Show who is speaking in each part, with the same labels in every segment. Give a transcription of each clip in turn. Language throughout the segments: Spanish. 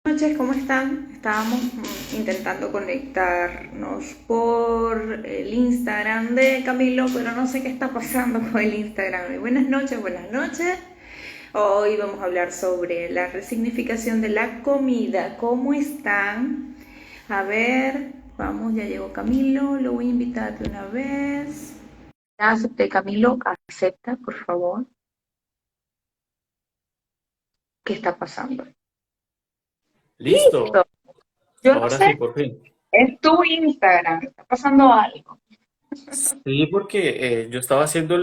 Speaker 1: Buenas noches, ¿cómo están? Estábamos intentando conectarnos por el Instagram de Camilo, pero no sé qué está pasando con el Instagram. Buenas noches, buenas noches. Hoy vamos a hablar sobre la resignificación de la comida. ¿Cómo están? A ver, vamos, ya llegó Camilo, lo voy a invitar de una vez. Ya acepté, Camilo, acepta, por favor. ¿Qué está pasando?
Speaker 2: Listo,
Speaker 1: Listo, yo no
Speaker 2: ahora sí,
Speaker 1: sé,
Speaker 2: por fin.
Speaker 1: es tu Instagram, está pasando algo.
Speaker 2: Sí, porque yo estaba haciendo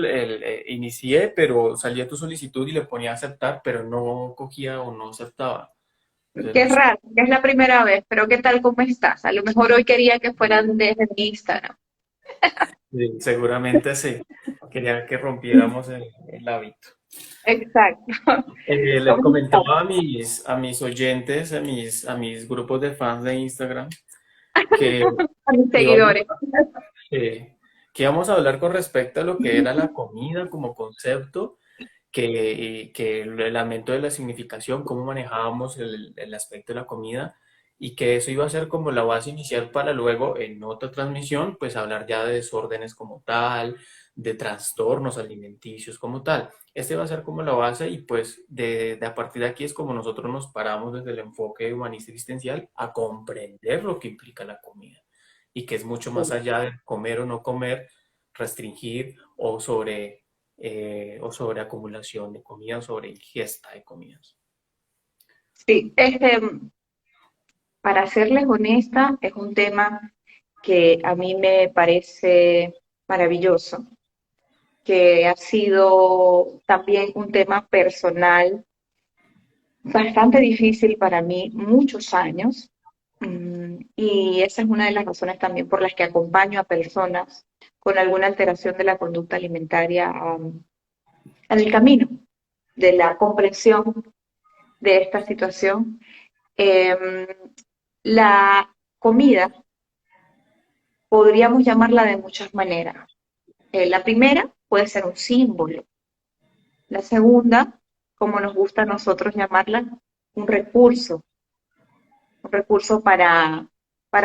Speaker 2: inicié, pero salía tu solicitud y le ponía a aceptar, pero no cogía o no aceptaba. Entonces,
Speaker 1: Qué
Speaker 2: no sé.
Speaker 1: raro, que es la primera vez, pero ¿qué tal? ¿Cómo estás? A lo mejor hoy quería que fueran desde mi Instagram.
Speaker 2: Sí, seguramente sí. Quería que rompiéramos el hábito.
Speaker 1: Exacto.
Speaker 2: Les
Speaker 1: ¿Cómo estás?
Speaker 2: comentaba a mis oyentes, a mis grupos de fans de Instagram, que
Speaker 1: A mis
Speaker 2: íbamos,
Speaker 1: seguidores.
Speaker 2: eh, que íbamos a hablar con respecto a lo que era la comida como concepto que el aumento de la significación, cómo manejábamos el aspecto de la comida y que eso iba a ser como la base inicial para luego en otra transmisión, pues hablar ya de desórdenes como tal, de trastornos alimenticios como tal. Este va a ser como la base y pues de a partir de aquí es como nosotros nos paramos desde el enfoque humanista existencial a comprender lo que implica la comida y que es mucho más allá de comer o no comer, restringir o sobre acumulación de comida o sobre ingesta de comidas.
Speaker 1: Sí, para serles honesta, es un tema que a mí me parece maravilloso, que ha sido también un tema personal bastante difícil para mí muchos años. Y esa es una de las razones también por las que acompaño a personas con alguna alteración de la conducta alimentaria en el camino de la comprensión de esta situación. Eh, la comida podríamos llamarla de muchas maneras. La primera puede ser un símbolo. La segunda, como nos gusta a nosotros llamarla, un recurso, un recurso para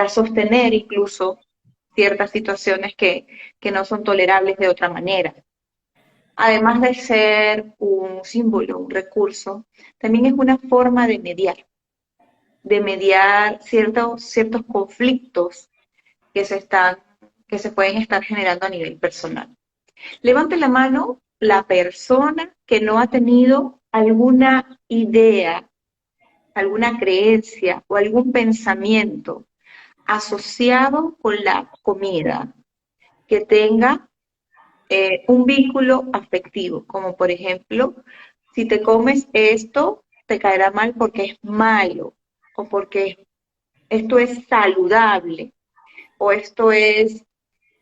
Speaker 1: sostener incluso ciertas situaciones que no son tolerables de otra manera. Además de ser un símbolo, un recurso, también es una forma de mediar ciertos conflictos que se están, que se pueden estar generando a nivel personal. Levante la mano la persona que no ha tenido alguna idea, alguna creencia o algún pensamiento asociado con la comida que tenga un vínculo afectivo, como por ejemplo, si te comes esto, te caerá mal porque es malo, o porque esto es saludable, o esto es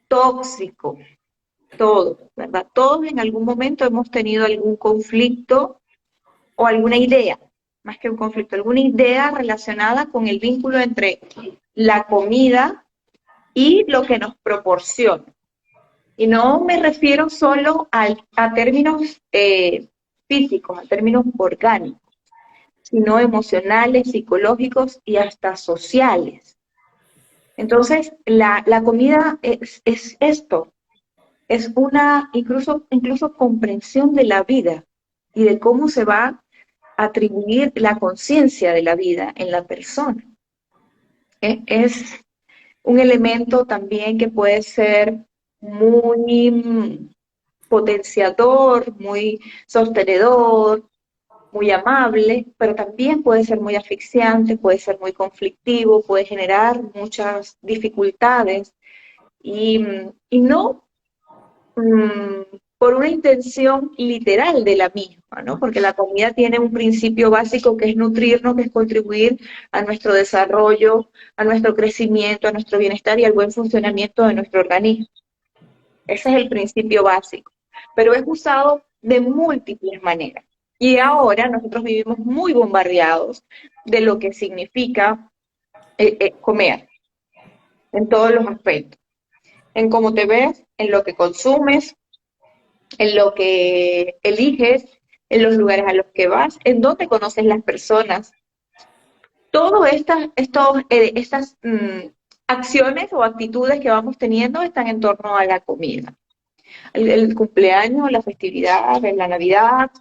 Speaker 1: tóxico, todo, ¿verdad? Todos en algún momento hemos tenido algún conflicto o alguna idea, más que un conflicto, alguna idea relacionada con el vínculo entre la comida y lo que nos proporciona. Y no me refiero solo a términos físicos, a términos orgánicos, sino emocionales, psicológicos y hasta sociales. Entonces, la comida es esto, es una incluso comprensión de la vida y de cómo se va a atribuir la conciencia de la vida en la persona. Es un elemento también que puede ser muy potenciador, muy sostenedor, muy amable, pero también puede ser muy asfixiante, puede ser muy conflictivo, puede generar muchas dificultades y no mm, por una intención literal de la misma, ¿no? Porque la comida tiene un principio básico que es nutrirnos, que es contribuir a nuestro desarrollo, a nuestro crecimiento, a nuestro bienestar y al buen funcionamiento de nuestro organismo. Ese es el principio básico, pero es usado de múltiples maneras. Y ahora nosotros vivimos muy bombardeados de lo que significa comer en todos los aspectos, en cómo te ves, en lo que consumes, en lo que eliges, en los lugares a los que vas, en dónde conoces las personas. Todas estas acciones o actitudes que vamos teniendo están en torno a la comida. El cumpleaños, la festividad, la Navidad,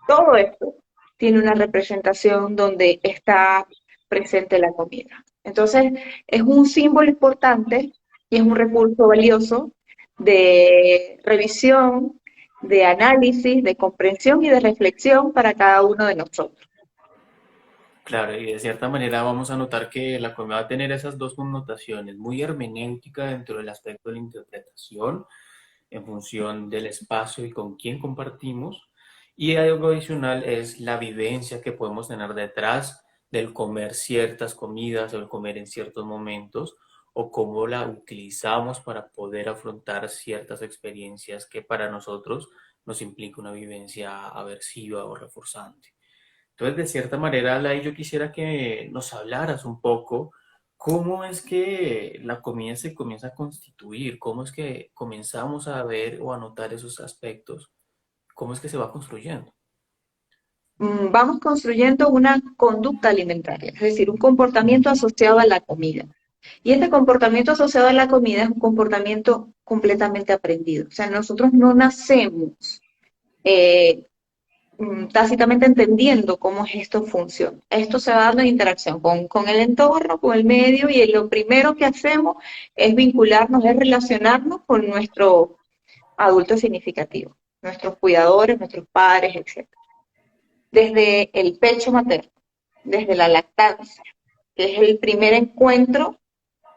Speaker 1: todo esto tiene una representación donde está presente la comida. Entonces, es un símbolo importante y es un recurso valioso de revisión, de análisis, de comprensión y de reflexión para cada uno de nosotros.
Speaker 2: Claro, y de cierta manera vamos a notar que la comida va a tener esas dos connotaciones, muy hermenéutica dentro del aspecto de la interpretación, en función del espacio y con quién compartimos, y algo adicional es la vivencia que podemos tener detrás del comer ciertas comidas o el comer en ciertos momentos, o cómo la utilizamos para poder afrontar ciertas experiencias que para nosotros nos implica una vivencia aversiva o reforzante. Entonces, de cierta manera, Lai, yo quisiera que nos hablaras un poco cómo es que la comida se comienza a constituir, cómo es que comenzamos a ver o a notar esos aspectos, cómo es que se va construyendo.
Speaker 1: Vamos construyendo una conducta alimentaria, es decir, un comportamiento asociado a la comida. Y este comportamiento asociado a la comida es un comportamiento completamente aprendido. O sea, nosotros no nacemos eh, tácitamente entendiendo cómo es esto funciona. Esto se va dando en interacción con el entorno, con el medio, y lo primero que hacemos es vincularnos, es relacionarnos con nuestro adulto significativo, nuestros cuidadores, nuestros padres, etc. Desde el pecho materno, desde la lactancia, que es el primer encuentro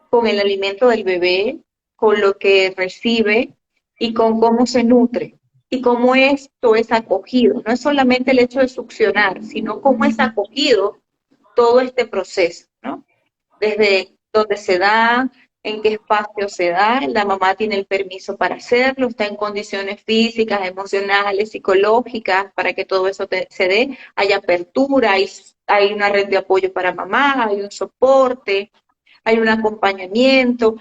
Speaker 1: con el alimento del bebé, con lo que recibe y con cómo se nutre y cómo esto es acogido. No es solamente el hecho de succionar, sino cómo es acogido todo este proceso, ¿no? Desde donde se da, en qué espacio se da, la mamá tiene el permiso para hacerlo, está en condiciones físicas, emocionales, psicológicas, para que todo eso se dé, hay apertura, hay una red de apoyo para mamá, hay un soporte, hay un acompañamiento.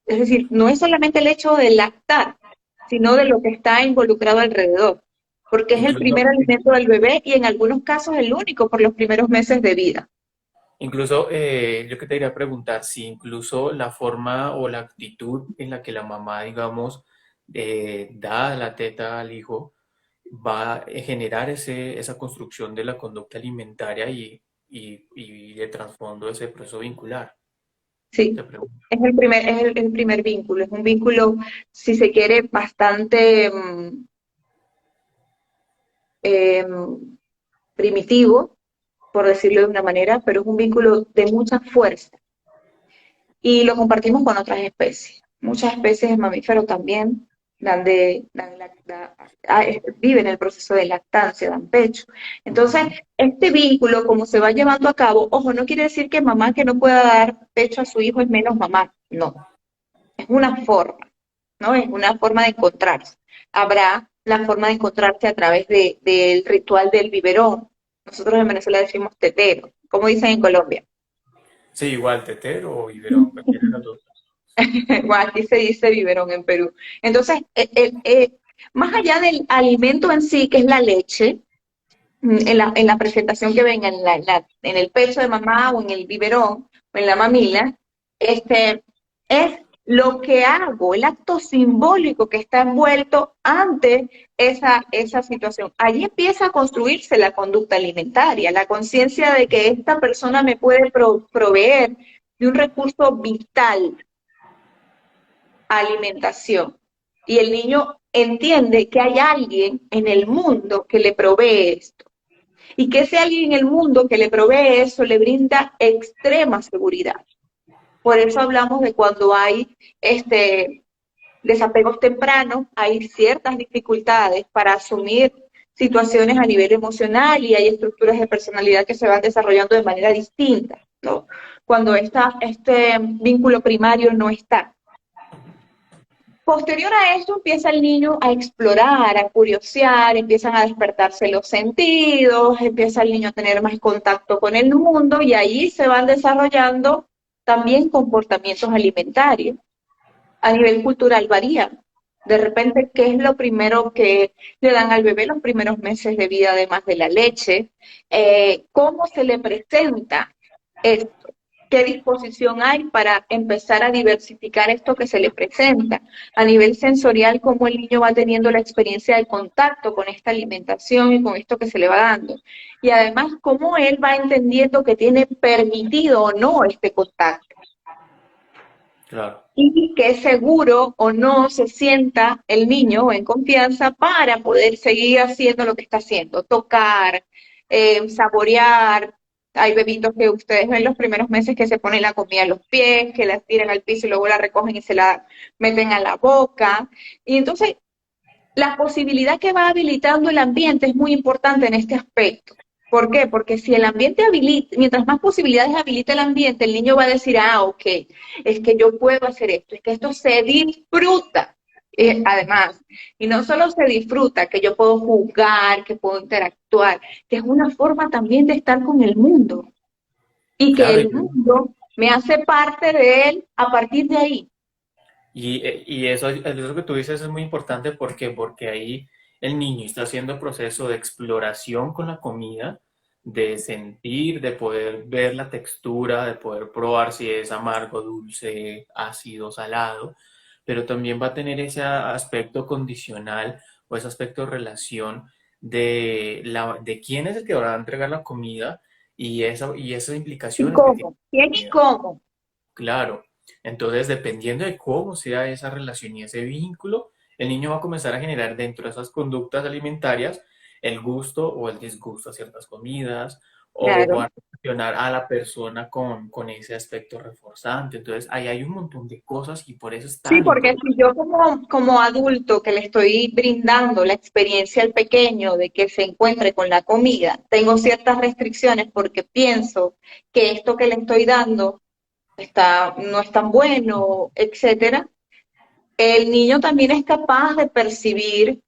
Speaker 1: Es decir, no es solamente el hecho de lactar, sino de lo que está involucrado alrededor, porque es el primer
Speaker 2: Incluso,
Speaker 1: alimento del bebé y en algunos casos el único por los primeros meses de vida.
Speaker 2: yo que te quería preguntar si incluso la forma o la actitud en la que la mamá, digamos, da la teta al hijo, va a generar esa construcción de la conducta alimentaria y de trasfondo ese proceso vincular. Te
Speaker 1: Sí,
Speaker 2: pregunto.
Speaker 1: es el primer vínculo, es un vínculo, si se quiere, bastante eh, primitivo, por decirlo de una manera, pero es un vínculo de mucha fuerza y lo compartimos con otras especies. Muchas especies de mamíferos también viven el proceso de lactancia, dan pecho. Entonces,
Speaker 2: Ujú.
Speaker 1: este vínculo, como se va llevando a cabo, ojo, no quiere decir que mamá que no pueda dar pecho a su hijo es menos mamá, no, es una forma, ¿no? Es una forma de encontrarse. Habrá la forma de encontrarse a través del ritual del biberón. Nosotros en Venezuela decimos tetero, como dicen en Colombia.
Speaker 2: Sí, igual, tetero o biberón, cualquiera de las dos.
Speaker 1: Bueno, aquí se dice biberón en Perú. Entonces, más allá del alimento en sí, que es la leche, en la presentación que venga en el pecho de mamá o en el biberón o en la mamila, es lo que hago, el acto simbólico que está envuelto ante esa situación. Allí empieza a construirse la conducta alimentaria, la conciencia de que esta persona me puede proveer de un recurso vital, alimentación. Y el niño entiende que hay alguien en el mundo que le provee esto. Y que ese alguien en el mundo que le provee eso le brinda extrema seguridad. Por eso hablamos de cuando hay desapegos tempranos, hay ciertas dificultades para asumir situaciones a nivel emocional y hay estructuras de personalidad que se van desarrollando de manera distinta, ¿no? Cuando este vínculo primario no está. Posterior a esto empieza el niño a explorar, a curiosear, empiezan a despertarse los sentidos, empieza el niño a tener más contacto con el mundo y ahí se van desarrollando también comportamientos alimentarios. A nivel cultural varía. De repente, ¿qué es lo primero que le dan al bebé los primeros meses de vida, además de la leche? ¿Cómo se le presenta esto? ¿Qué disposición hay para empezar a diversificar esto que se le presenta? A nivel sensorial, cómo el niño va teniendo la experiencia de contacto con esta alimentación y con esto que se le va dando. Y además, cómo él va entendiendo que tiene permitido o no este contacto.
Speaker 2: Claro.
Speaker 1: Y qué seguro o no se sienta el niño en confianza para poder seguir haciendo lo que está haciendo, tocar, saborear. Hay bebitos que ustedes ven los primeros meses que se ponen la comida en los pies, que la tiran al piso y luego la recogen y se la meten a la boca. Y entonces la posibilidad que va habilitando el ambiente es muy importante en este aspecto. ¿Por qué? Porque si el ambiente habilita, mientras más posibilidades habilita el ambiente, el niño va a decir, ok, es que yo puedo hacer esto, es que esto se disfruta. Además, y no solo se disfruta, que yo puedo jugar, que puedo interactuar, que es una forma también de estar con el mundo y que
Speaker 2: Claro,
Speaker 1: el mundo me hace parte de él a partir de ahí.
Speaker 2: y eso que tú dices es muy importante. ¿Por qué? Porque ahí el niño está haciendo proceso de exploración con la comida, de sentir, de poder ver la textura, de poder probar si es amargo, dulce, ácido, salado, pero también va a tener ese aspecto condicional o ese aspecto de relación de quién es el que va a entregar la comida y esas
Speaker 1: ¿Y
Speaker 2: implicaciones que tiene
Speaker 1: cómo?
Speaker 2: la
Speaker 1: ¿Quién y
Speaker 2: comida.
Speaker 1: cómo?
Speaker 2: Claro. Entonces, dependiendo de cómo sea esa relación y ese vínculo, el niño va a comenzar a generar dentro de esas conductas alimentarias el gusto o el disgusto a ciertas comidas, o
Speaker 1: Claro.
Speaker 2: va a relacionar a la persona con ese aspecto reforzante. Entonces, ahí hay un montón de cosas y por eso es
Speaker 1: Sí,
Speaker 2: tan
Speaker 1: porque
Speaker 2: importante.
Speaker 1: si yo como adulto que le estoy brindando la experiencia al pequeño de que se encuentre con la comida, tengo ciertas restricciones porque pienso que esto que le estoy dando no es tan bueno, etcétera, el niño también es capaz de percibir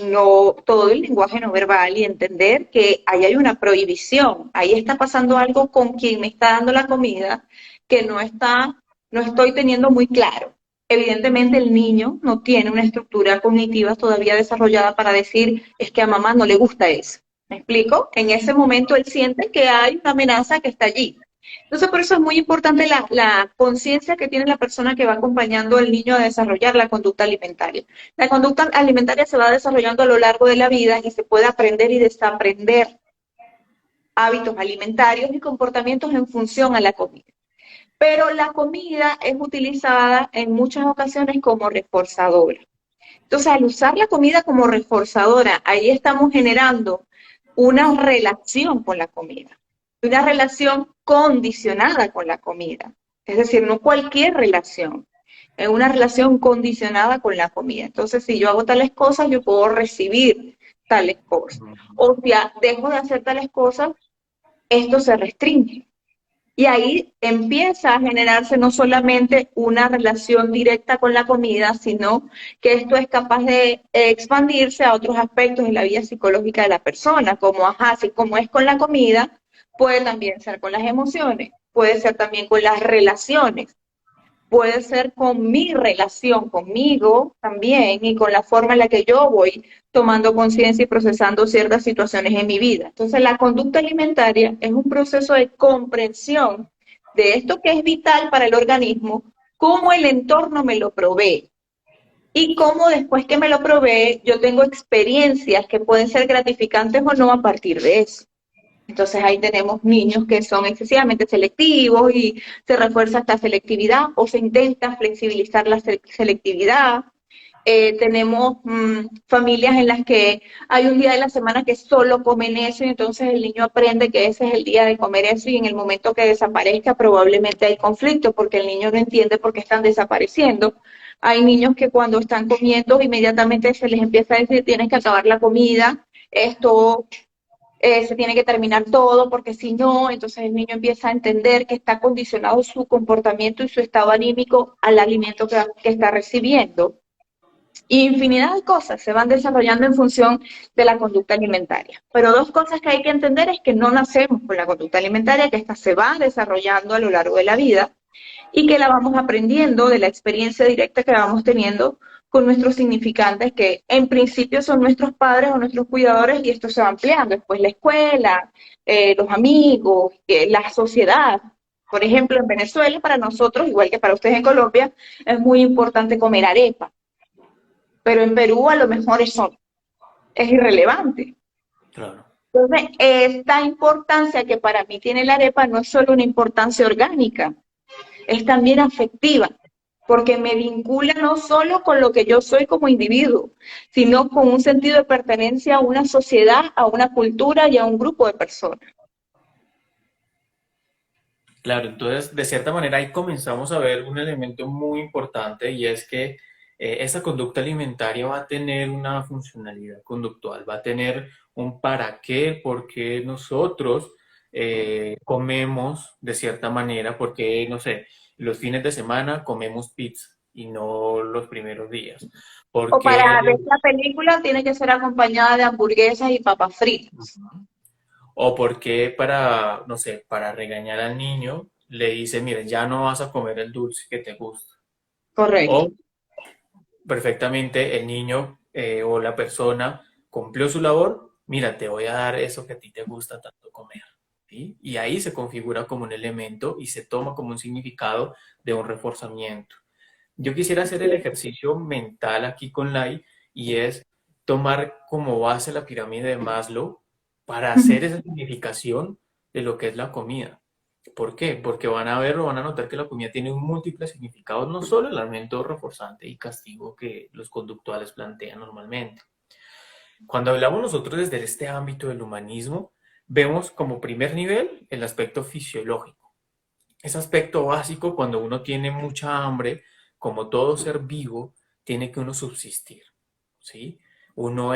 Speaker 1: no, todo el lenguaje no verbal y entender que ahí hay una prohibición, ahí está pasando algo con quien me está dando la comida que no estoy teniendo muy claro. Evidentemente el niño no tiene una estructura cognitiva todavía desarrollada para decir es que a mamá no le gusta eso. ¿Me explico? En ese momento él siente que hay una amenaza que está allí. Entonces, por eso es muy importante la conciencia que tiene la persona que va acompañando al niño a desarrollar la conducta alimentaria. La conducta alimentaria se va desarrollando a lo largo de la vida y se puede aprender y desaprender hábitos alimentarios y comportamientos en función a la comida. Pero la comida es utilizada en muchas ocasiones como reforzadora. Entonces, al usar la comida como reforzadora, ahí estamos generando una relación con la comida, una relación condicionada con la comida. Es decir, no cualquier relación, es una relación condicionada con la comida. Entonces, si yo hago tales cosas, yo puedo recibir tales cosas. O si dejo de hacer tales cosas, esto se restringe. Y ahí empieza a generarse no solamente una relación directa con la comida, sino que esto es capaz de expandirse a otros aspectos de la vida psicológica de la persona, como, ajá, así como es con la comida, puede también ser con las emociones, puede ser también con las relaciones, puede ser con mi relación conmigo también y con la forma en la que yo voy tomando conciencia y procesando ciertas situaciones en mi vida. Entonces, la conducta alimentaria es un proceso de comprensión de esto que es vital para el organismo, cómo el entorno me lo provee y cómo después que me lo provee yo tengo experiencias que pueden ser gratificantes o no a partir de eso. Entonces ahí tenemos niños que son excesivamente selectivos y se refuerza esta selectividad o se intenta flexibilizar la selectividad. Tenemos familias en las que hay un día de la semana que solo comen eso y entonces el niño aprende que ese es el día de comer eso y en el momento que desaparezca probablemente hay conflicto porque el niño no entiende por qué están desapareciendo. Hay niños que cuando están comiendo inmediatamente se les empieza a decir tienes que acabar la comida, esto se tiene que terminar todo, porque si no, entonces el niño empieza a entender que está condicionado su comportamiento y su estado anímico al alimento que está recibiendo. Y infinidad de cosas se van desarrollando en función de la conducta alimentaria. Pero dos cosas que hay que entender es que no nacemos con la conducta alimentaria, que esta se va desarrollando a lo largo de la vida y que la vamos aprendiendo de la experiencia directa que vamos teniendo con nuestros significantes que en principio son nuestros padres o nuestros cuidadores y esto se va ampliando. Después la escuela, los amigos, la sociedad. Por ejemplo, en Venezuela, para nosotros, igual que para ustedes en Colombia, es muy importante comer arepa, pero en Perú a lo mejor eso es irrelevante.
Speaker 2: Claro.
Speaker 1: Entonces, esta importancia que para mí tiene la arepa no es solo una importancia orgánica, es también afectiva, porque me vincula no solo con lo que yo soy como individuo, sino con un sentido de pertenencia a una sociedad, a una cultura y a un grupo de personas.
Speaker 2: Claro, entonces de cierta manera ahí comenzamos a ver un elemento muy importante y es que esa conducta alimentaria va a tener una funcionalidad conductual, va a tener un para qué, por qué nosotros comemos de cierta manera, porque, no sé, los fines de semana comemos pizza y no los primeros días.
Speaker 1: O para
Speaker 2: Porque
Speaker 1: ver la película tiene que ser acompañada de hamburguesas y papas fritas.
Speaker 2: O porque para, no sé, para regañar al niño, le dice, mire, ya no vas a comer el dulce que te gusta.
Speaker 1: Correcto.
Speaker 2: O perfectamente el niño o la persona cumplió su labor, mira, te voy a dar eso que a ti te gusta tanto comer. ¿Sí? Y ahí se configura como un elemento y se toma como un significado de un reforzamiento. Yo quisiera hacer el ejercicio mental aquí con Lai y es tomar como base la pirámide de Maslow para hacer esa significación de lo que es la comida. ¿Por qué? Porque van a ver o van a notar que la comida tiene múltiples significados, no solo el elemento reforzante y castigo que los conductuales plantean normalmente. Cuando hablamos nosotros desde este ámbito del humanismo, vemos como primer nivel el aspecto fisiológico. Ese aspecto básico cuando uno tiene mucha hambre, como todo ser vivo, tiene que uno subsistir, ¿sí? Uno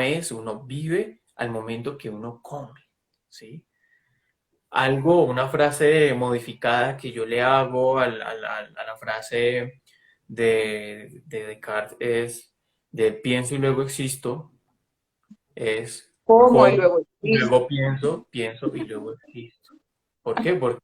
Speaker 2: vive al momento que uno come, ¿sí? Algo, una frase modificada que yo le hago a la frase de Descartes es de pienso y luego existo, es
Speaker 1: Como y
Speaker 2: como
Speaker 1: luego
Speaker 2: y
Speaker 1: listo.
Speaker 2: luego pienso, pienso y luego existo. ¿Por qué? Porque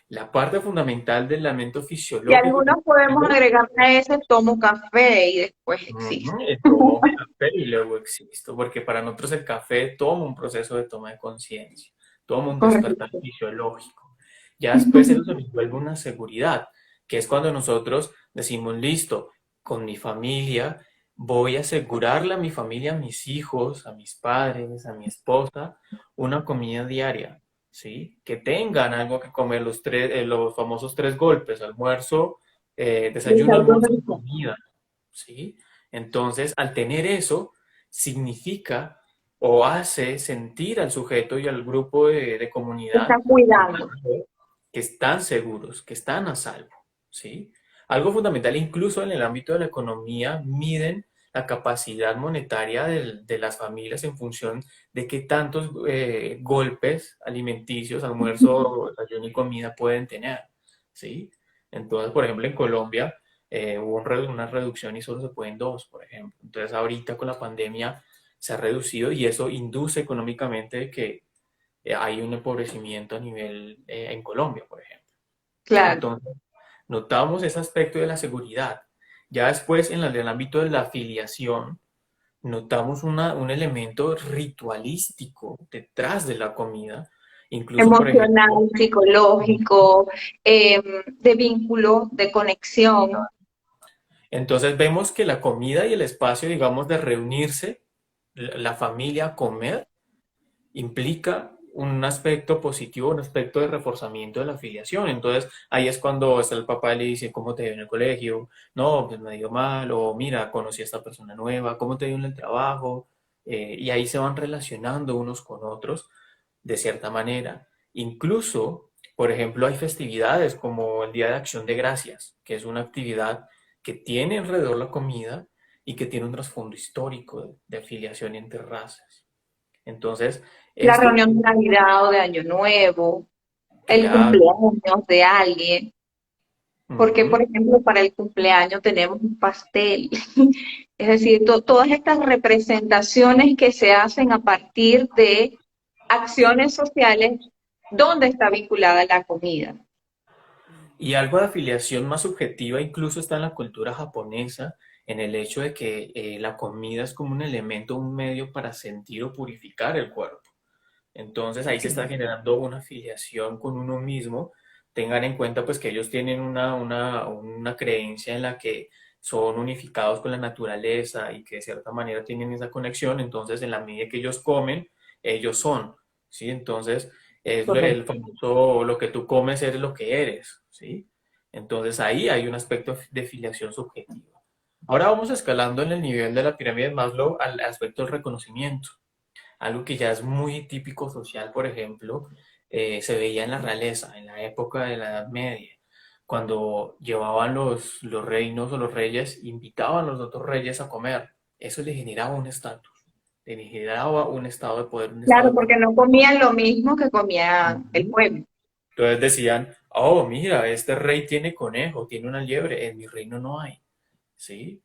Speaker 2: la parte fundamental del lamento
Speaker 1: Y
Speaker 2: fisiológico que
Speaker 1: algunos podemos
Speaker 2: tenemos,
Speaker 1: agregarle a ese tomo café y después existe.
Speaker 2: tomo café y luego existo, porque para nosotros el café toma un proceso de toma de conciencia, toma un despertar
Speaker 1: Correcto.
Speaker 2: fisiológico. Ya después eso se nos vuelve una seguridad, que es cuando nosotros decimos, listo, con mi familia voy a asegurarle a mi familia, a mis hijos, a mis padres, a mi esposa, una comida diaria, ¿sí? Que tengan algo que comer, los famosos tres golpes, almuerzo, desayuno, almuerzo y comida, ¿sí? Entonces, al tener eso, significa o hace sentir al sujeto y al grupo de
Speaker 1: Se
Speaker 2: comunidad
Speaker 1: está cuidando.
Speaker 2: que están seguros, que están a salvo, ¿sí? Algo fundamental, incluso en el ámbito de la economía, miden la capacidad monetaria de las familias en función de qué tantos golpes alimenticios, almuerzo, desayuno y comida pueden tener, ¿sí? Entonces, por ejemplo, en Colombia hubo una reducción y solo se pueden dos, por ejemplo. Entonces, ahorita con la pandemia se ha reducido y eso induce económicamente que hay un empobrecimiento a nivel en Colombia, por ejemplo.
Speaker 1: Claro.
Speaker 2: Entonces, notamos ese aspecto de la seguridad. Ya después, en el ámbito de la afiliación, notamos un elemento ritualístico detrás de la comida. Incluso, por ejemplo,
Speaker 1: Emocional, psicológico, de vínculo, de conexión.
Speaker 2: entonces vemos que la comida y el espacio, digamos, de reunirse, la familia a comer, implica un aspecto positivo, un aspecto de reforzamiento de la afiliación. Entonces, ahí es cuando está el papá y le dice, ¿cómo te dio en el colegio? No, pues me dio mal, o mira, conocí a esta persona nueva, ¿cómo te dio en el trabajo? Y ahí se van relacionando unos con otros de cierta manera. Incluso, por ejemplo, hay festividades como el Día de Acción de Gracias, que es una actividad que tiene alrededor la comida y que tiene un trasfondo histórico de afiliación entre razas. Entonces,
Speaker 1: La
Speaker 2: esto,
Speaker 1: reunión de Navidad o de Año Nuevo, el
Speaker 2: claro,
Speaker 1: cumpleaños de alguien. Porque,
Speaker 2: ujú.
Speaker 1: por ejemplo, para el cumpleaños tenemos un pastel. Es decir, todas estas representaciones que se hacen a partir de acciones sociales, ¿dónde está vinculada la comida?
Speaker 2: Y algo de afiliación más subjetiva incluso está en la cultura japonesa, en el hecho de que la comida es como un elemento, un medio para sentir o purificar el cuerpo. Entonces ahí se está generando una afiliación con uno mismo. Tengan en cuenta pues que ellos tienen una creencia en la que son unificados con la naturaleza y que de cierta manera tienen esa conexión. Entonces en la medida que ellos comen, ellos son, ¿sí? Entonces es el
Speaker 1: Correcto.
Speaker 2: famoso, lo que tú comes eres lo que eres, ¿sí? Entonces ahí hay un aspecto de filiación subjetiva. Ahora vamos escalando en el nivel de la pirámide de Maslow al aspecto del reconocimiento. Algo que ya es muy típico social, por ejemplo, se veía en la realeza, en la época de la Edad Media, cuando llevaban los reinos o los reyes, invitaban a los otros reyes a comer. Eso le generaba un estatus, le generaba un estado de poder, un estado
Speaker 1: Claro,
Speaker 2: de
Speaker 1: porque
Speaker 2: control.
Speaker 1: no comían lo mismo que comía el
Speaker 2: Ujú.
Speaker 1: pueblo.
Speaker 2: Entonces decían, oh, mira, este rey tiene conejo, tiene una liebre, en mi reino no hay, ¿sí?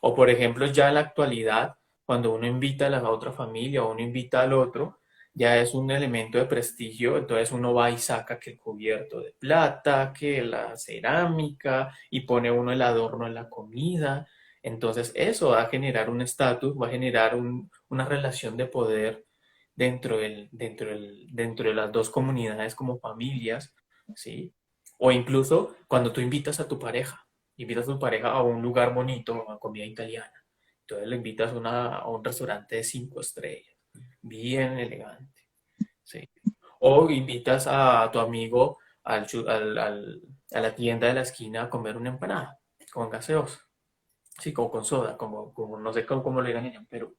Speaker 2: O por ejemplo, ya en la actualidad, cuando uno invita a la otra familia o uno invita al otro, ya es un elemento de prestigio, entonces uno va y saca que el cubierto de plata, que la cerámica, y pone uno el adorno en la comida. Entonces eso va a generar un estatus, va a generar una relación de poder dentro de las dos comunidades como familias, ¿sí? O incluso cuando tú invitas a tu pareja a un lugar bonito, a comida italiana. Entonces le invitas a un restaurante de 5 estrellas, bien elegante, ¿sí? O invitas a tu amigo a la tienda de la esquina a comer una empanada con gaseosa, sí, como con soda, como no sé cómo le digan en Perú.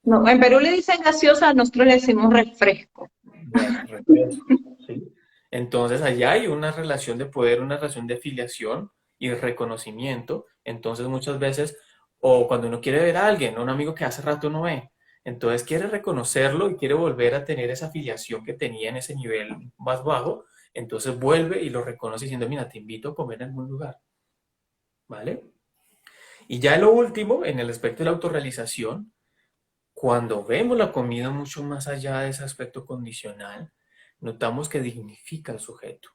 Speaker 1: No, en Perú le dicen gaseosa, nosotros le decimos refresco.
Speaker 2: Bueno, refresco, ¿sí? Entonces allá hay una relación de poder, una relación de filiación y de reconocimiento. Entonces muchas veces, o cuando uno quiere ver a alguien, un amigo que hace rato no ve, entonces quiere reconocerlo y quiere volver a tener esa filiación que tenía en ese nivel más bajo, entonces vuelve y lo reconoce diciendo, mira, te invito a comer en algún lugar, ¿vale? Y ya lo último, en el aspecto de la autorrealización, cuando vemos la comida mucho más allá de ese aspecto condicional, notamos que dignifica al sujeto.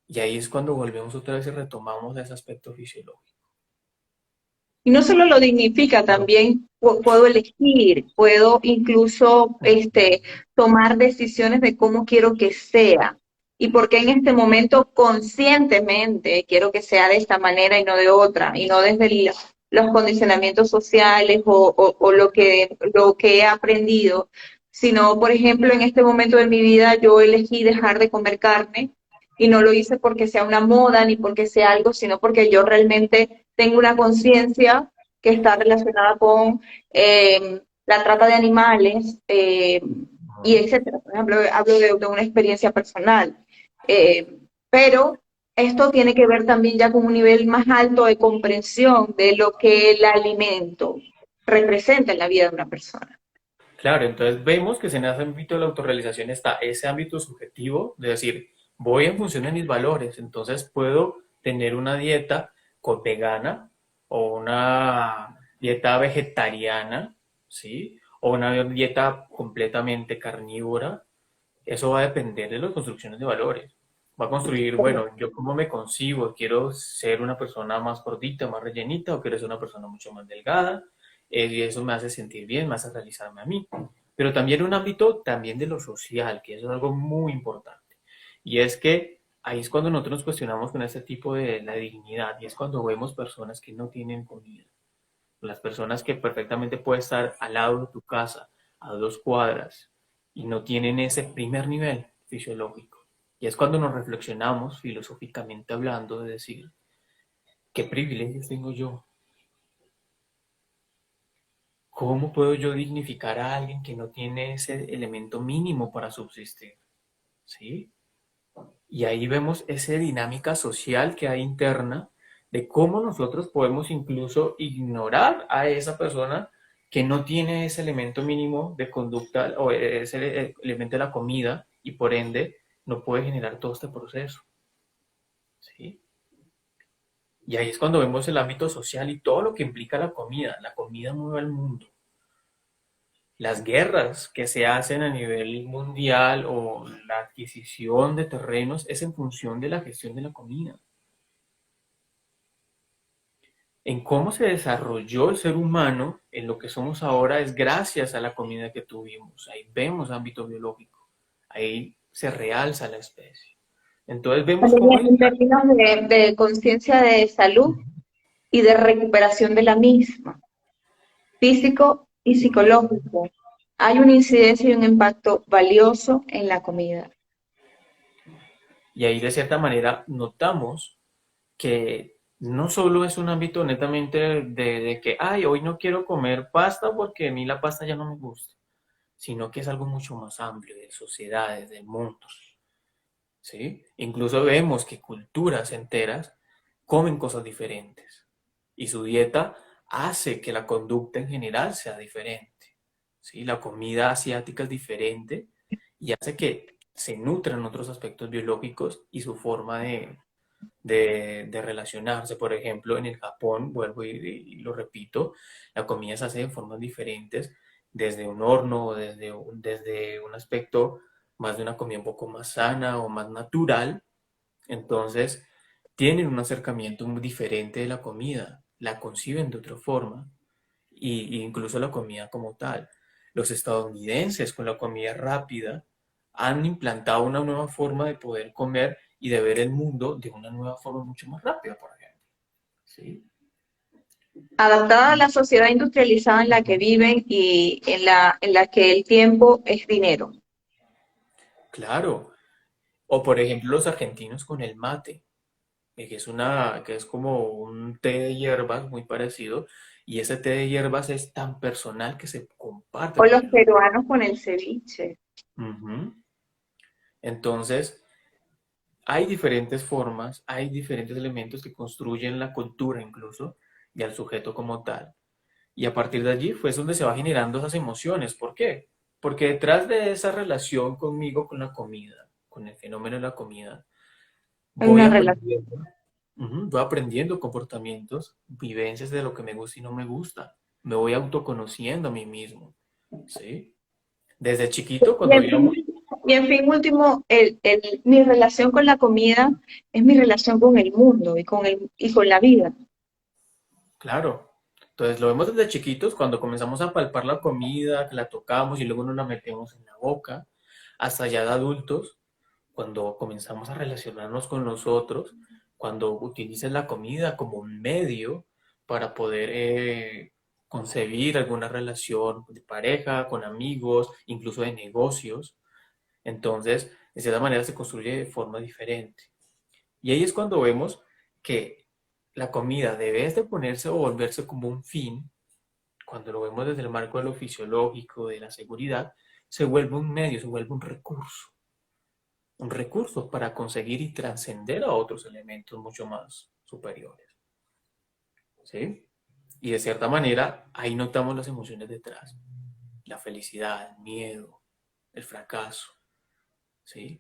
Speaker 2: Y ahí es cuando volvemos otra vez y retomamos ese aspecto fisiológico.
Speaker 1: Y no solo lo dignifica, también puedo elegir, puedo incluso tomar decisiones de cómo quiero que sea y por qué en este momento conscientemente quiero que sea de esta manera y no de otra, y no desde los condicionamientos sociales o lo que he aprendido, sino, por ejemplo, en este momento de mi vida yo elegí dejar de comer carne y no lo hice porque sea una moda ni porque sea algo, sino porque yo realmente tengo una conciencia que está relacionada con la trata de animales y etcétera. Por ejemplo, hablo de una experiencia personal. Pero esto tiene que ver también ya con un nivel más alto de comprensión de lo que el alimento representa en la vida de una persona.
Speaker 2: Claro, entonces vemos que en ese ámbito de la autorrealización está ese ámbito subjetivo de decir, voy en función de mis valores, entonces puedo tener una dieta vegana o una dieta vegetariana, ¿sí? O una dieta completamente carnívora. Eso va a depender de las construcciones de valores. Va a construir, bueno, yo cómo me concibo, quiero ser una persona más gordita, más rellenita, o quiero ser una persona mucho más delgada, y eso me hace sentir bien, me hace realizarme a mí. Pero también un ámbito también de lo social, que eso es algo muy importante. Y es que ahí es cuando nosotros nos cuestionamos con este tipo de la dignidad, y es cuando vemos personas que no tienen comida. Las personas que perfectamente pueden estar al lado de tu casa, a 2 cuadras, y no tienen ese primer nivel fisiológico. Y es cuando nos reflexionamos filosóficamente hablando de decir, ¿qué privilegios tengo yo? ¿Cómo puedo yo dignificar a alguien que no tiene ese elemento mínimo para subsistir? ¿Sí? Y ahí vemos esa dinámica social que hay interna de cómo nosotros podemos incluso ignorar a esa persona que no tiene ese elemento mínimo de conducta o ese elemento de la comida y por ende no puede generar todo este proceso. ¿Sí? Y ahí es cuando vemos el ámbito social y todo lo que implica la comida. La comida mueve al mundo. Las guerras que se hacen a nivel mundial o la adquisición de terrenos es en función de la gestión de la comida. en cómo se desarrolló el ser humano en lo que somos ahora es gracias a la comida que tuvimos. Ahí vemos ámbito biológico, ahí se realza la especie. Entonces vemos cómo
Speaker 1: También
Speaker 2: hay...
Speaker 1: en términos de conciencia de salud y de recuperación de la misma, físico y psicológico. Hay una incidencia y un impacto valioso en la comida.
Speaker 2: Y ahí de cierta manera notamos que no solo es un ámbito netamente de que, ay, hoy no quiero comer pasta porque a mí la pasta ya no me gusta, sino que es algo mucho más amplio de sociedades, de mundos, ¿sí? Incluso vemos que culturas enteras comen cosas diferentes y su dieta hace que la conducta en general sea diferente, ¿sí? La comida asiática es diferente y hace que se nutran otros aspectos biológicos y su forma de relacionarse. Por ejemplo, en el Japón, vuelvo y lo repito, la comida se hace de formas diferentes, desde un horno, desde un aspecto más de una comida un poco más sana o más natural. Entonces, tienen un acercamiento muy diferente de la comida, la conciben de otra forma, y incluso la comida como tal. Los estadounidenses con la comida rápida han implantado una nueva forma de poder comer y de ver el mundo de una nueva forma mucho más rápida, por ejemplo. ¿Sí?
Speaker 1: Adaptada a la sociedad industrializada en la que viven y en la que el tiempo es dinero.
Speaker 2: Claro. O por ejemplo los argentinos con el mate, que es como un té de hierbas muy parecido, y ese té de hierbas es tan personal que se comparte
Speaker 1: O
Speaker 2: con
Speaker 1: los
Speaker 2: el otro.
Speaker 1: peruanos con el ceviche.
Speaker 2: Ujú. Entonces, hay diferentes formas, hay diferentes elementos que construyen la cultura incluso y al sujeto como tal. Y a partir de allí fue donde se va generando esas emociones. ¿Por qué? Porque detrás de esa relación conmigo, con la comida, con el fenómeno de la comida,
Speaker 1: Hay
Speaker 2: voy
Speaker 1: una relación.
Speaker 2: aprendiendo, voy aprendiendo comportamientos, vivencias de lo que me gusta y no me gusta. Me voy autoconociendo a mí mismo. ¿Sí? Desde chiquito,
Speaker 1: Y
Speaker 2: cuando
Speaker 1: en fin,
Speaker 2: íbamos,
Speaker 1: y en fin último, mi relación con la comida es mi relación con el mundo y con la vida.
Speaker 2: claro. Entonces lo vemos desde chiquitos, cuando comenzamos a palpar la comida, que la tocamos y luego nos la metemos en la boca, hasta ya de adultos, cuando comenzamos a relacionarnos con los otros, cuando utilizas la comida como un medio para poder concebir alguna relación de pareja, con amigos, incluso de negocios. Entonces, de cierta manera se construye de forma diferente. Y ahí es cuando vemos que la comida debe de ponerse o volverse como un fin, cuando lo vemos desde el marco de lo fisiológico, de la seguridad, se vuelve un medio, se vuelve un recurso para conseguir y trascender a otros elementos mucho más superiores. ¿Sí? Y de cierta manera, ahí notamos las emociones detrás. La felicidad, el miedo, el fracaso. ¿Sí?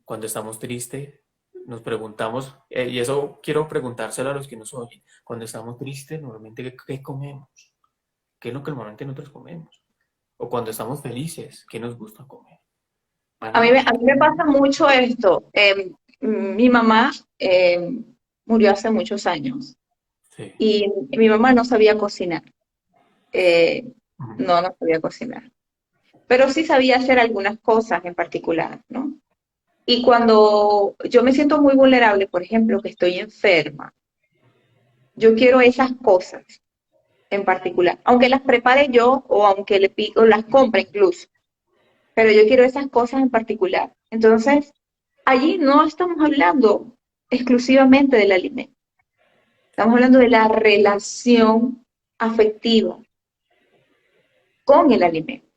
Speaker 2: Cuando estamos tristes, nos preguntamos, y eso quiero preguntárselo a los que nos oyen, cuando estamos tristes, normalmente, ¿qué comemos? ¿Qué es lo que normalmente nosotros comemos? O cuando estamos felices, ¿qué nos gusta comer?
Speaker 1: A mí me pasa mucho esto. Mi mamá murió hace muchos años
Speaker 2: Sí.
Speaker 1: y mi mamá no sabía cocinar. Eh,
Speaker 2: Ujú.
Speaker 1: no sabía cocinar. Pero sí sabía hacer algunas cosas en particular, ¿no? Y cuando yo me siento muy vulnerable, por ejemplo, que estoy enferma, yo quiero esas cosas en particular, aunque las prepare yo o aunque le pico, las compre incluso, pero yo quiero esas cosas en particular. Entonces, allí no estamos hablando exclusivamente del alimento, estamos hablando de la relación afectiva con el alimento.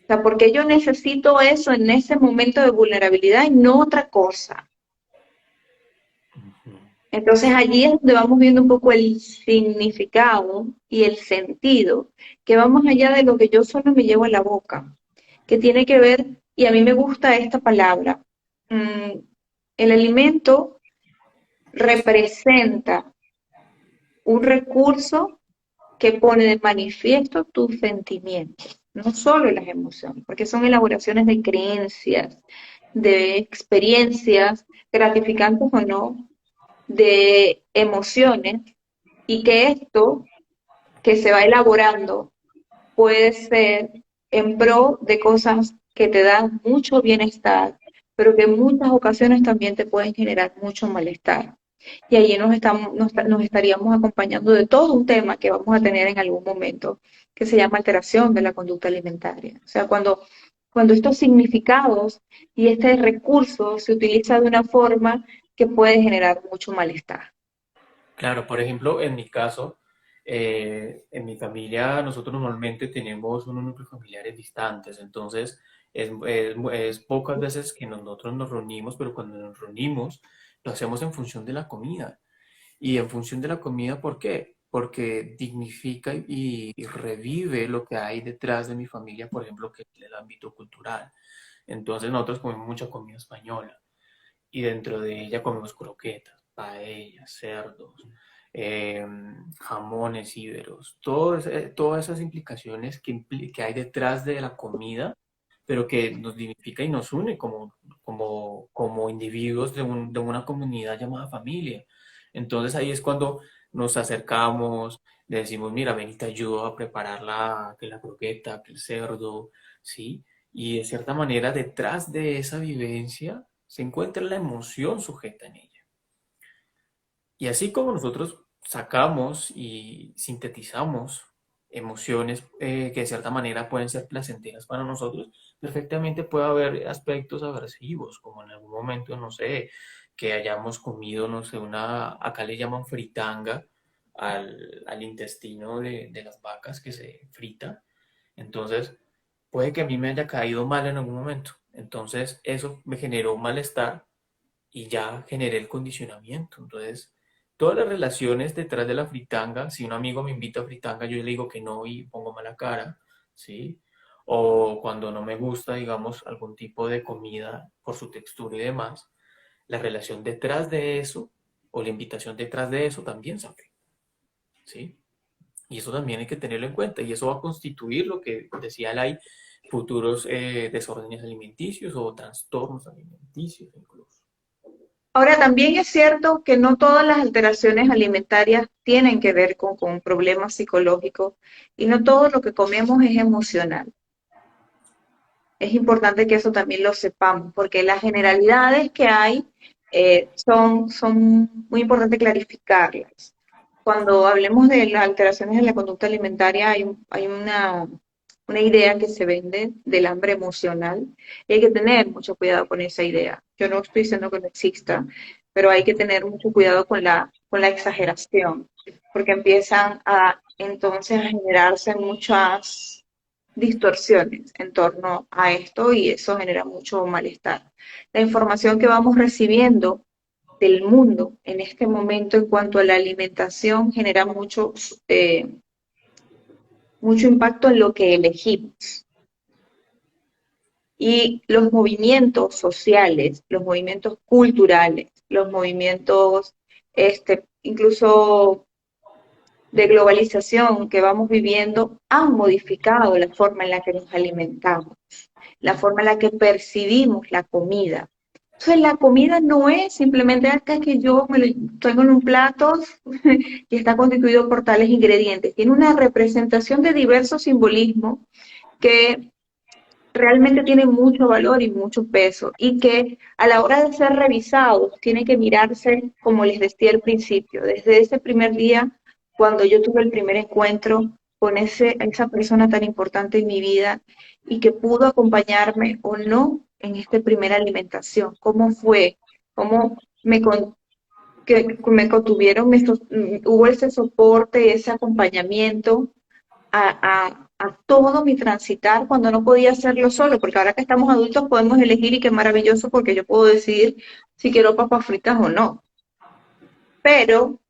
Speaker 1: O sea, porque yo necesito eso en ese momento de vulnerabilidad y no otra cosa.
Speaker 2: Ujú.
Speaker 1: Entonces allí es donde vamos viendo un poco el significado y el sentido, que va más allá de lo que yo solo me llevo a la boca, que tiene que ver, y a mí me gusta esta palabra, el alimento representa un recurso que pone de manifiesto tus sentimientos, no solo las emociones, porque son elaboraciones de creencias, de experiencias, gratificantes o no, de emociones y que esto que se va elaborando puede ser en pro de cosas que te dan mucho bienestar, pero que en muchas ocasiones también te pueden generar mucho malestar. Y allí nos estaríamos acompañando de todo un tema que vamos a tener en algún momento, que se llama alteración de la conducta alimentaria. O sea, cuando estos significados y este recurso se utiliza de una forma que puede generar mucho malestar.
Speaker 2: Claro, por ejemplo, en mi caso, en mi familia nosotros normalmente tenemos unos núcleos familiares distantes, entonces es pocas veces que nosotros nos reunimos, pero cuando nos reunimos lo hacemos en función de la comida. Y en función de la comida, ¿por qué? Porque dignifica y revive lo que hay detrás de mi familia, por ejemplo, que es el ámbito cultural. Entonces nosotros comemos mucha comida española y dentro de ella comemos croquetas, paellas, cerdos, eh, jamones íberos, todas esas implicaciones que hay detrás de la comida, pero que nos dignifica y nos une como individuos de una comunidad llamada familia. Entonces ahí es cuando nos acercamos, le decimos, mira, ven y te ayudo a preparar que la croqueta, que el cerdo, ¿sí? Y de cierta manera, detrás de esa vivencia se encuentra la emoción sujeta en ella. Y así como nosotros sacamos y sintetizamos emociones que de cierta manera pueden ser placenteras para nosotros, perfectamente puede haber aspectos aversivos, como en algún momento, no sé, que hayamos comido, no sé, acá le llaman fritanga al intestino de las vacas que se frita. Entonces, puede que a mí me haya caído mal en algún momento. Entonces, eso me generó malestar y ya generé el condicionamiento. Entonces, todas las relaciones detrás de la fritanga, si un amigo me invita a fritanga, yo le digo que no y pongo mala cara, ¿sí? O cuando no me gusta, digamos, algún tipo de comida por su textura y demás, la relación detrás de eso o la invitación detrás de eso también se afecta, ¿sí? Y eso también hay que tenerlo en cuenta y eso va a constituir lo que decía Lai, futuros desórdenes alimenticios o trastornos alimenticios incluso.
Speaker 1: Ahora, también es cierto que no todas las alteraciones alimentarias tienen que ver con problemas psicológicos y no todo lo que comemos es emocional. Es importante que eso también lo sepamos, porque las generalidades que hay son muy importantes clarificarlas. Cuando hablemos de las alteraciones en la conducta alimentaria, hay una idea que se vende del hambre emocional y hay que tener mucho cuidado con esa idea. Yo no estoy diciendo que no exista, pero hay que tener mucho cuidado con la exageración, porque empiezan a entonces a generarse muchas distorsiones en torno a esto y eso genera mucho malestar. La información que vamos recibiendo del mundo en este momento en cuanto a la alimentación genera mucho impacto en lo que elegimos. Y los movimientos sociales, los movimientos culturales, los movimientos incluso de globalización que vamos viviendo han modificado la forma en la que nos alimentamos, la forma en la que percibimos la comida. Entonces, la comida no es simplemente acá que yo me lo tengo en un plato y está constituido por tales ingredientes. Tiene una representación de diversos simbolismos que realmente tiene mucho valor y mucho peso y que a la hora de ser revisados tiene que mirarse, como les decía al principio, desde ese primer día, cuando yo tuve el primer encuentro con esa persona tan importante en mi vida y que pudo acompañarme o no en esta primera alimentación. ¿Cómo fue? ¿Cómo me contuvieron? Hubo ese soporte, ese acompañamiento a todo mi transitar cuando no podía hacerlo solo, porque ahora que estamos adultos podemos elegir y qué maravilloso porque yo puedo decidir si quiero papas fritas o no. Pero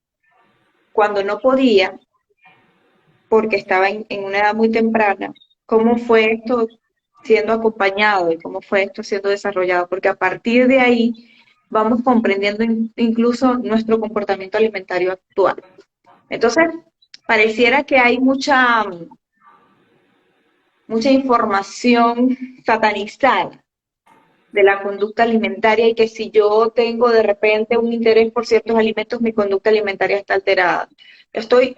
Speaker 1: cuando no podía, porque estaba en una edad muy temprana, ¿cómo fue esto siendo acompañado y cómo fue esto siendo desarrollado? Porque a partir de ahí vamos comprendiendo incluso nuestro comportamiento alimentario actual. Entonces, pareciera que hay mucha información satanizada de la conducta alimentaria y que si yo tengo de repente un interés por ciertos alimentos, mi conducta alimentaria está alterada. Estoy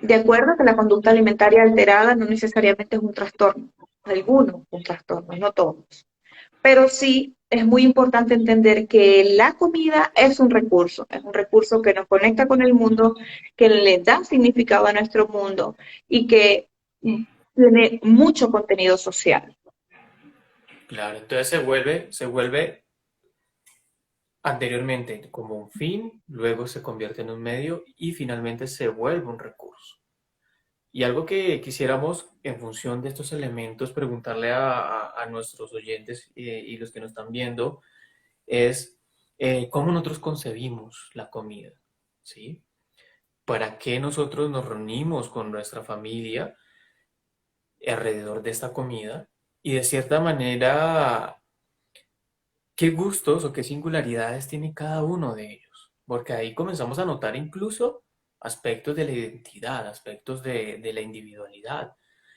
Speaker 1: de acuerdo que la conducta alimentaria alterada no necesariamente es un trastorno, algunos un trastorno, no todos, pero sí es muy importante entender que la comida es un recurso que nos conecta con el mundo, que le da significado a nuestro mundo y que tiene mucho contenido social.
Speaker 2: Claro, entonces se vuelve anteriormente como un fin, luego se convierte en un medio y finalmente se vuelve un recurso. Y algo que quisiéramos en función de estos elementos preguntarle a nuestros oyentes y los que nos están viendo es cómo nosotros concebimos la comida, ¿sí? ¿Para qué nosotros nos reunimos con nuestra familia alrededor de esta comida? Y de cierta manera, ¿qué gustos o qué singularidades tiene cada uno de ellos? Porque ahí comenzamos a notar incluso aspectos de la identidad, aspectos de la individualidad,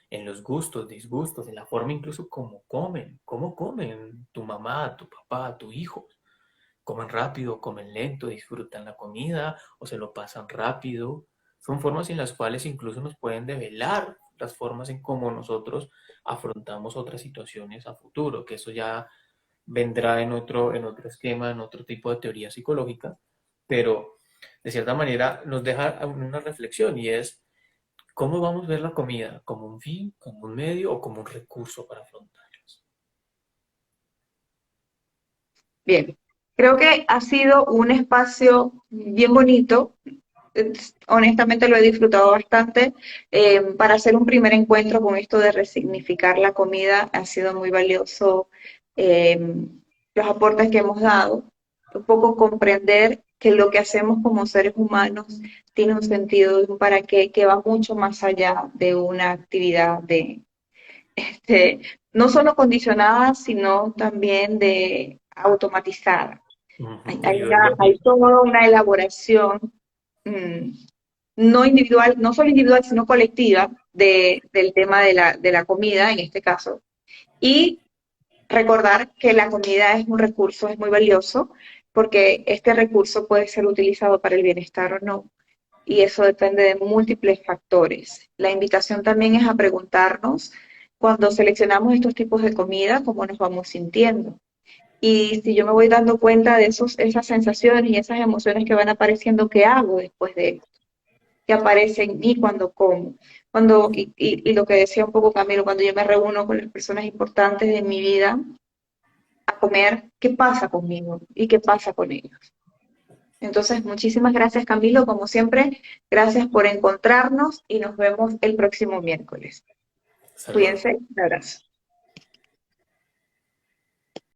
Speaker 2: en los gustos, disgustos, en la forma incluso como cómo comen tu mamá, tu papá, tu hijo. Comen rápido, comen lento, disfrutan la comida o se lo pasan rápido. Son formas en las cuales incluso nos pueden develar las formas en cómo nosotros afrontamos otras situaciones a futuro, que eso ya vendrá en otro esquema, en otro tipo de teoría psicológica, pero de cierta manera nos deja una reflexión y es cómo vamos a ver la comida, como un fin, como un medio o como un recurso para afrontarlas.
Speaker 1: Bien, creo que ha sido un espacio bien bonito. Honestamente lo he disfrutado bastante. Para hacer un primer encuentro con esto de resignificar la comida ha sido muy valioso, eh, los aportes que hemos dado, un poco comprender que lo que hacemos como seres humanos tiene un sentido y un para qué que va mucho más allá de una actividad de, este, no solo condicionada, sino también de automatizada.
Speaker 2: Ujú.
Speaker 1: Hay toda una elaboración mm, no individual, no solo individual, sino colectiva del tema de la comida en este caso. Y recordar que la comida es un recurso, es muy valioso, porque este recurso puede ser utilizado para el bienestar o no. Y eso depende de múltiples factores. La invitación también es a preguntarnos cuando seleccionamos estos tipos de comida, cómo nos vamos sintiendo. Y si yo me voy dando cuenta de esas sensaciones y esas emociones que van apareciendo, ¿qué hago después de esto? ¿Qué aparece en mí cuando como? Y lo que decía un poco Camilo, cuando yo me reúno con las personas importantes de mi vida a comer, ¿qué pasa conmigo? ¿Y qué pasa con ellos? Entonces, muchísimas gracias Camilo, como siempre, gracias por encontrarnos y nos vemos el próximo miércoles.
Speaker 2: Hasta luego.
Speaker 1: Cuídense, un abrazo.